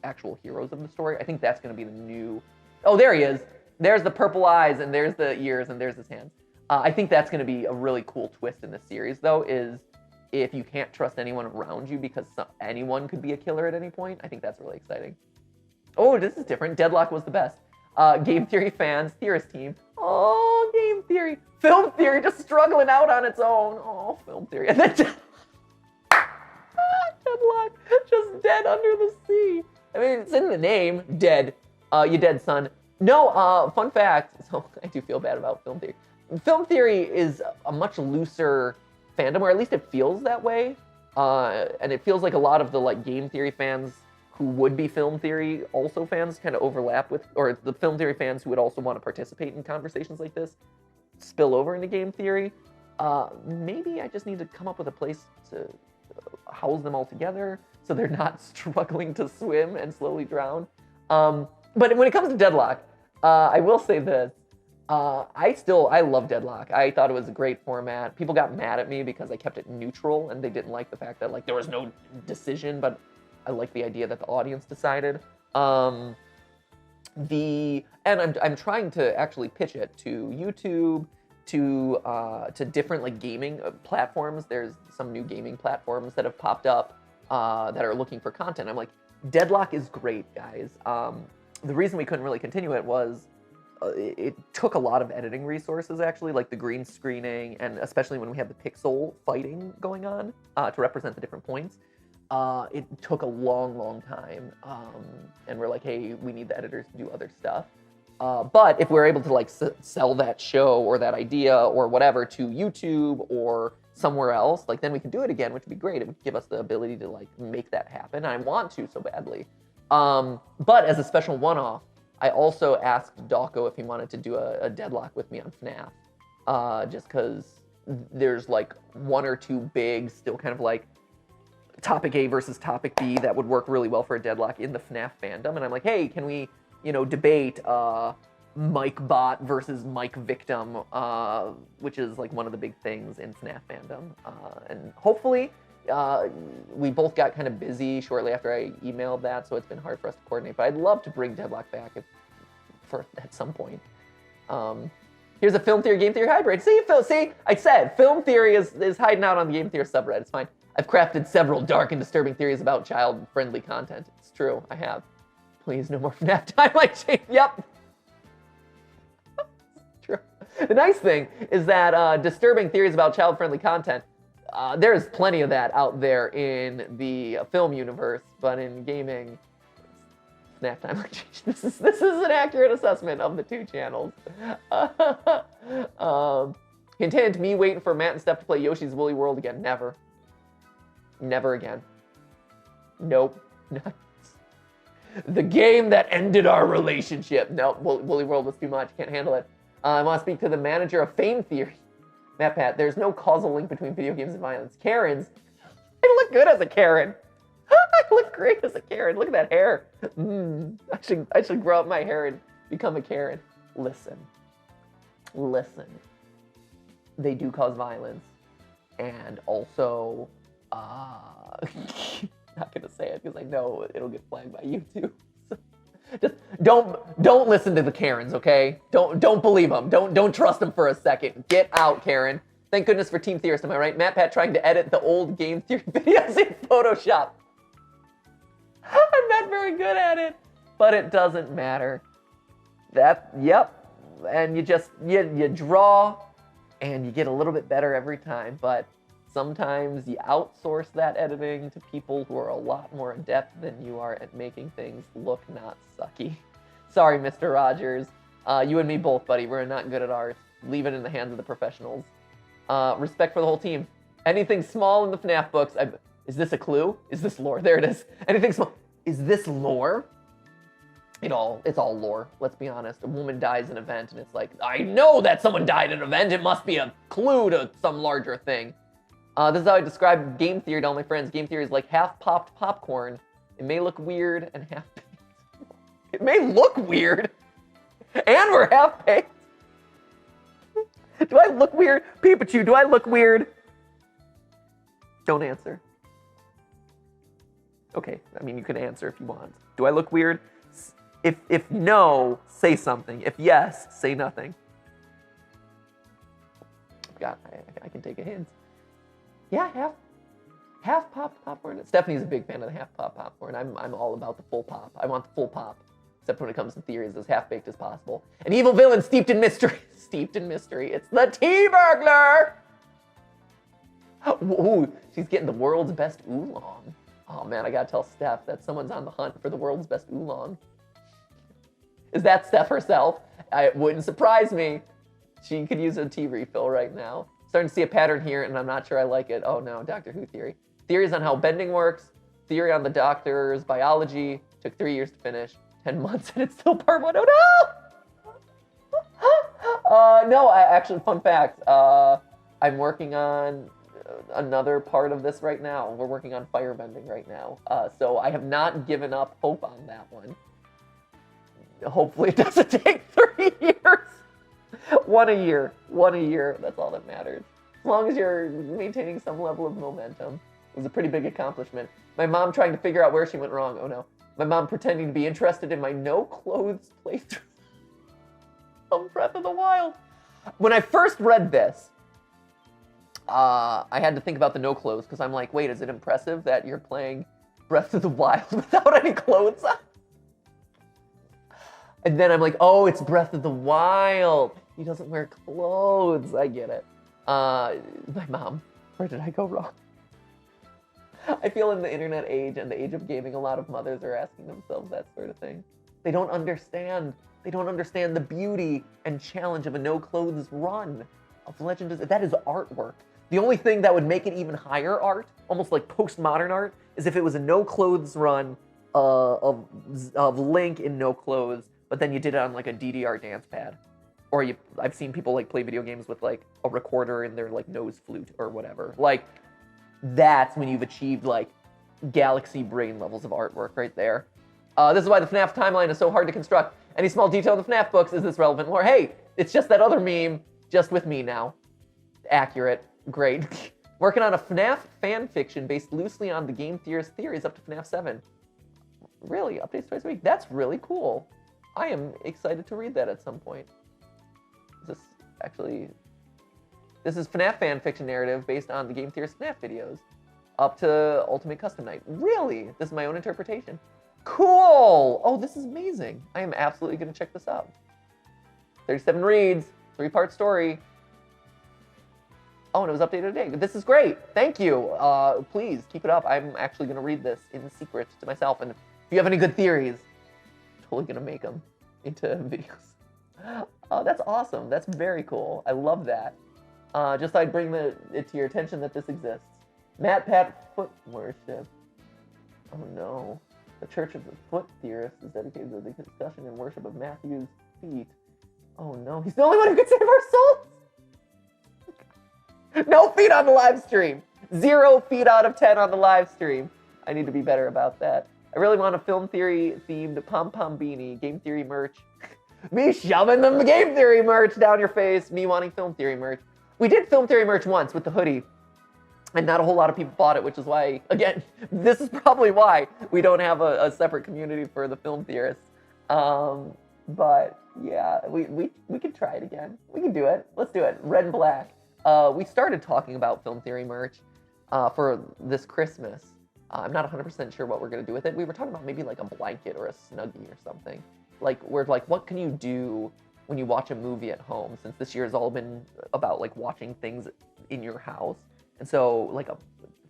Speaker 1: actual heroes of the story. I think that's going to be the new. Oh, there he is. There's the purple eyes, and there's the ears, and there's his hands. I think that's going to be a really cool twist in this series, though, is if you can't trust anyone around you because anyone could be a killer at any point. I think that's really exciting. Oh, this is different. Deadlock was the best. Game Theory fans, Theorist team. Oh, Game Theory. Film Theory just struggling out on its own. Oh, Film Theory. And then Deadlock just dead under the sea. I mean, it's in the name, dead. You dead, son. No, fun fact. So I do feel bad about Film Theory. Film Theory is a much looser fandom, or at least it feels that way. And it feels like a lot of the like Game Theory fans who would be Film Theory also fans kind of overlap with, or the Film Theory fans who would also want to participate in conversations like this spill over into Game Theory. Maybe I just need to come up with a place to house them all together so they're not struggling to swim and slowly drown. But when it comes to Deadlock, I will say this. I love Deadlock. I thought it was a great format. People got mad at me because I kept it neutral and they didn't like the fact that like there was no decision, but I like the idea that the audience decided. And I'm trying to actually pitch it to YouTube, to different like gaming platforms. There's some new gaming platforms that have popped up that are looking for content. I'm like, Deadlock is great, guys. The reason we couldn't really continue it was it took a lot of editing resources, actually, like the green screening, and especially when we had the pixel fighting going on to represent the different points. It took a long time, and we're like, hey, we need the editors to do other stuff. But if we're able to like sell that show or that idea or whatever to YouTube or somewhere else, like then we can do it again, which would be great. It would give us the ability to like make that happen. I want to so badly. But as a special one-off, I also asked Dawko if he wanted to do a Deadlock with me on FNAF, just because there's like one or two big, still kind of like topic A versus topic B that would work really well for a Deadlock in the FNAF fandom. And I'm like, hey, can we, debate Mike Bot versus Mike Victim, which is like one of the big things in FNAF fandom. And hopefully, we both got kind of busy shortly after I emailed that, so it's been hard for us to coordinate. But I'd love to bring Deadlock back at some point. Here's a Film Theory, Game Theory hybrid. See, I said Film Theory is hiding out on the Game Theory subreddit. It's fine. I've crafted several dark and disturbing theories about child-friendly content. It's true, I have. Please, no more FNAF timeline change. Yep. True. The nice thing is that disturbing theories about child-friendly content, there's plenty of that out there in the film universe, but in gaming, FNAF timeline change. This is an accurate assessment of the two channels. Hint, hint, me waiting for Matt and Steph to play Yoshi's Woolly World again. Never. Never again. Nope. The game that ended our relationship. Nope, Woolly World was too much. Can't handle it. I want to speak to the manager of Fame Theory. Matt Pat, there's no causal link between video games and violence. Karens. I look good as a Karen. I look great as a Karen. Look at that hair. I should grow up my hair and become a Karen. Listen. They do cause violence. And also, not gonna say it because I know it'll get flagged by YouTube. So just don't listen to the Karens, okay? Don't believe them. Don't trust them for a second. Get out, Karen. Thank goodness for Team Theorist, am I right? Matt Pat trying to edit the old Game Theory videos in Photoshop. I'm not very good at it, but it doesn't matter. Yep. And you draw and you get a little bit better every time, but sometimes you outsource that editing to people who are a lot more adept than you are at making things look not sucky. Sorry, Mr. Rogers. You and me both, buddy. We're not good at art. Leave it in the hands of the professionals. Respect for the whole team. Anything small in the FNAF books. Is this a clue? Is this lore? There it is. Anything small. Is this lore? It's all lore. Let's be honest. A woman dies in an event, and it's like, I know that someone died in an event. It must be a clue to some larger thing. This is how I describe game theory to all my friends. Game theory is like half-popped popcorn. It may look weird and half-baked. It may look weird, and we're half-baked. Do I look weird? Pikachu, do I look weird? Don't answer. Okay, I mean, you can answer if you want. Do I look weird? If no, say something. If yes, say nothing. I can take a hint. Yeah, half popped popcorn. Stephanie's a big fan of the half pop popcorn. I'm all about the full pop. I want the full pop. Except when it comes to theories, as half-baked as possible. An evil villain steeped in mystery. Steeped in mystery. It's the tea burglar! Ooh, she's getting the world's best oolong. Oh man, I gotta tell Steph that someone's on the hunt for the world's best oolong. Is that Steph herself? It wouldn't surprise me. She could use a tea refill right now. Starting to see a pattern here, and I'm not sure I like it. Oh no, Doctor Who theory. Theories on how bending works. Theory on the Doctor's biology. Took 3 years to finish. 10 months and it's still part 1. Oh no! No, actually, fun fact. I'm working on another part of this right now. We're working on firebending right now. So I have not given up hope on that one. Hopefully it doesn't take 3 years. One a year. That's all that matters. As long as you're maintaining some level of momentum. It was a pretty big accomplishment. My mom trying to figure out where she went wrong. Oh no. My mom pretending to be interested in my no-clothes playthrough of Breath of the Wild. When I first read this, I had to think about the no clothes because I'm like, wait, is it impressive that you're playing Breath of the Wild without any clothes on? And then I'm like, oh, it's Breath of the Wild. He doesn't wear clothes. I get it. My mom, where did I go wrong? I feel in the internet age and the age of gaming, a lot of mothers are asking themselves that sort of thing. They don't understand. They don't understand the beauty and challenge of a no-clothes run of Legend of... That is artwork. The only thing that would make it even higher art, almost like postmodern art, is if it was a no-clothes run of Link in no clothes, but then you did it on like a DDR dance pad. Or I've seen people like play video games with like a recorder in their like nose flute or whatever. Like, that's when you've achieved like galaxy brain levels of artwork right there. This is why the FNAF timeline is so hard to construct. Any small detail in the FNAF books, is this relevant lore? Hey, it's just that other meme, just with me now. Accurate, great. Working on a FNAF fan fiction based loosely on the game theorist's theories up to FNAF 7. Really, updates twice a week? That's really cool. I am excited to read that at some point. This is FNAF fan fiction narrative based on the game theorist FNAF videos, up to Ultimate Custom Night. Really? This is my own interpretation. Cool! Oh, this is amazing. I am absolutely going to check this out. 37 reads, 3-part story. Oh, and it was updated today. This is great. Thank you. Please keep it up. I'm actually going to read this in secret to myself. And if you have any good theories, I'm totally going to make them into videos. Oh, that's awesome. That's very cool. I love that. Just thought I'd bring it to your attention that this exists. Matt Pat Foot Worship. Oh no. The Church of the Foot Theorists is dedicated to the discussion and worship of Matthew's feet. Oh no, he's the only one who can save our souls! No feet on the live stream. 0 feet out of 10 on the live stream. I need to be better about that. I really want a film theory themed pom-pom beanie, game theory merch. Me shoving the game theory merch down your face. Me wanting film theory merch. We did film theory merch once with the hoodie, and not a whole lot of people bought it, which is why, again, this is probably why we don't have a separate community for the film theorists. But yeah, we could try it again. We can do it. Let's do it. Red and black. We started talking about film theory merch for this Christmas. I'm not 100% sure what we're gonna do with it. We were talking about maybe like a blanket or a Snuggie or something. Like, we're like, what can you do when you watch a movie at home? Since this year has all been about like watching things in your house. And so like a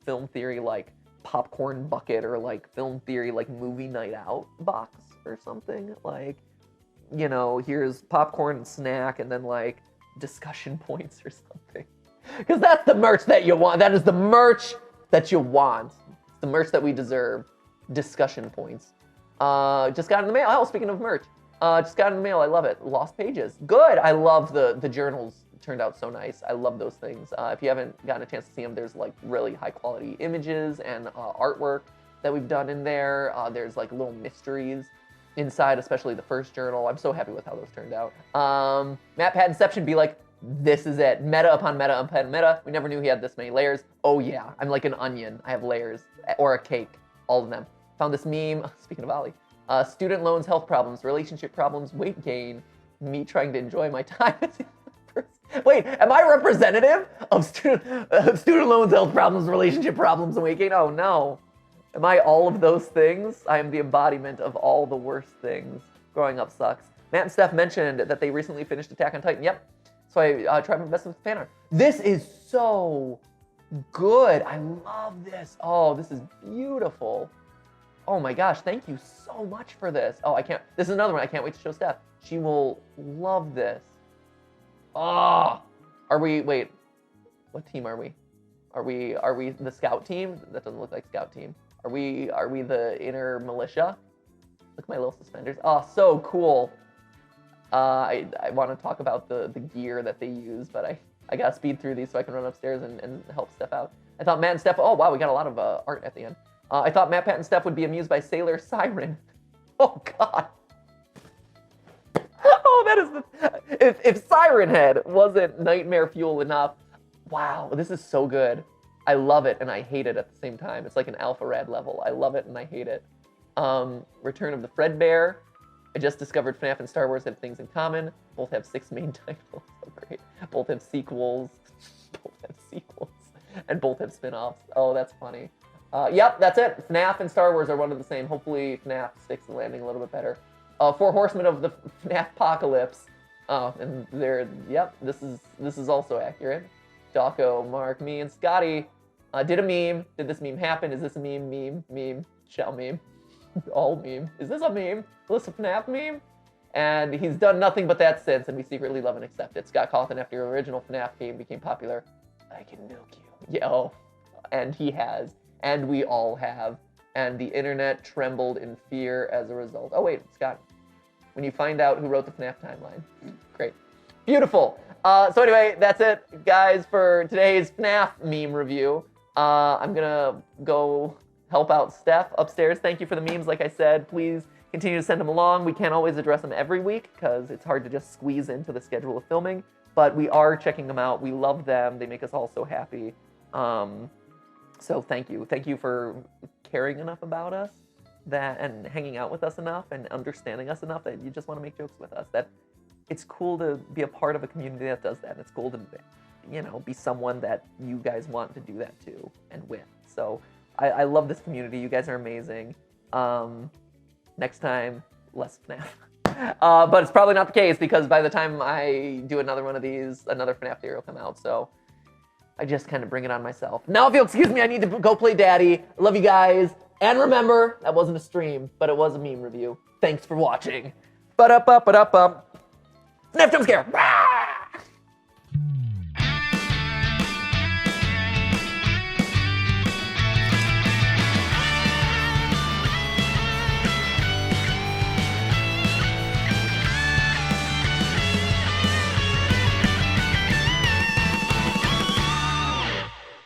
Speaker 1: film theory like popcorn bucket or like film theory like movie night out box or something. Like, you know, here's popcorn and snack and then like discussion points or something. Because that's the merch that you want. That is the merch that you want. It's the merch that we deserve. Discussion points. Just got in the mail. Oh, speaking of merch. Just got in the mail. I love it. Lost Pages. Good. I love the journals turned out so nice. I love those things. If you haven't gotten a chance to see them, there's like really high quality images and artwork that we've done in there. There's like little mysteries inside, especially the first journal. I'm so happy with how those turned out. Matt Pat Inception be like, this is it. Meta upon meta upon meta. We never knew he had this many layers. Oh yeah, I'm like an onion. I have layers, or a cake, all of them. Found this meme, speaking of Ali, student loans, health problems, relationship problems, weight gain, me trying to enjoy my time. Wait, am I representative of student loans, health problems, relationship problems, and weight gain? Oh no. Am I all of those things? I am the embodiment of all the worst things. Growing up sucks. Matt and Steph mentioned that they recently finished Attack on Titan. Yep. So I tried my best with fan art. This is so good. I love this. Oh, this is beautiful. Oh my gosh, thank you so much for this. Oh, this is another one I can't wait to show Steph. She will love this. Oh, wait, what team are we? Are we the scout team? That doesn't look like scout team. Are we the inner militia? Look at my little suspenders. Oh, so cool. I want to talk about the gear that they use, but I gotta speed through these so I can run upstairs and help Steph out. I thought Matt and Steph, oh wow, we got a lot of art at the end. I thought Matt, Pat, and Steph would be amused by Sailor Siren. Oh god. Oh, that is if Siren Head wasn't nightmare fuel enough, wow, this is so good. I love it and I hate it at the same time. It's like an alpha rad level. I love it and I hate it. Return of the Fredbear. I just discovered FNAF and Star Wars have things in common. Both have 6 main titles. So great. Both have sequels. And both have spin-offs. Oh, that's funny. Yep, that's it. FNAF and Star Wars are one of the same. Hopefully FNAF sticks the landing a little bit better. 4 Horsemen of the FNAF Apocalypse. Oh, and yep, this is also accurate. Dawko, Mark, me, and Scotty did a meme. Did this meme happen? Is this a meme? Meme, shall meme. All meme. Is this a meme? Is this a FNAF meme? And he's done nothing but that since, and we secretly love and accept it. Scott Cawthon, after your original FNAF game became popular, I can milk you. Yeah, oh, and he has, and we all have, and the internet trembled in fear as a result. Oh wait, Scott, when you find out who wrote the FNAF timeline. Great. Beautiful. So anyway, that's it, guys, for today's FNAF meme review. I'm gonna go help out Steph upstairs. Thank you for the memes, like I said. Please continue to send them along. We can't always address them every week because it's hard to just squeeze into the schedule of filming, but we are checking them out. We love them. They make us all so happy. So thank you. Thank you for caring enough about us and hanging out with us enough and understanding us enough that you just want to make jokes with us. That it's cool to be a part of a community that does that. And it's cool to, be someone that you guys want to do that to and with. So I love this community. You guys are amazing. Next time, less FNAF. But it's probably not the case because by the time I do another one of these, another FNAF theory will come out. So I just kind of bring it on myself. Now, if you'll excuse me, I need to go play daddy. I love you guys. And remember, that wasn't a stream, but it was a meme review. Thanks for watching. Ba-da-ba-ba-da-bum. FNAF jump scare.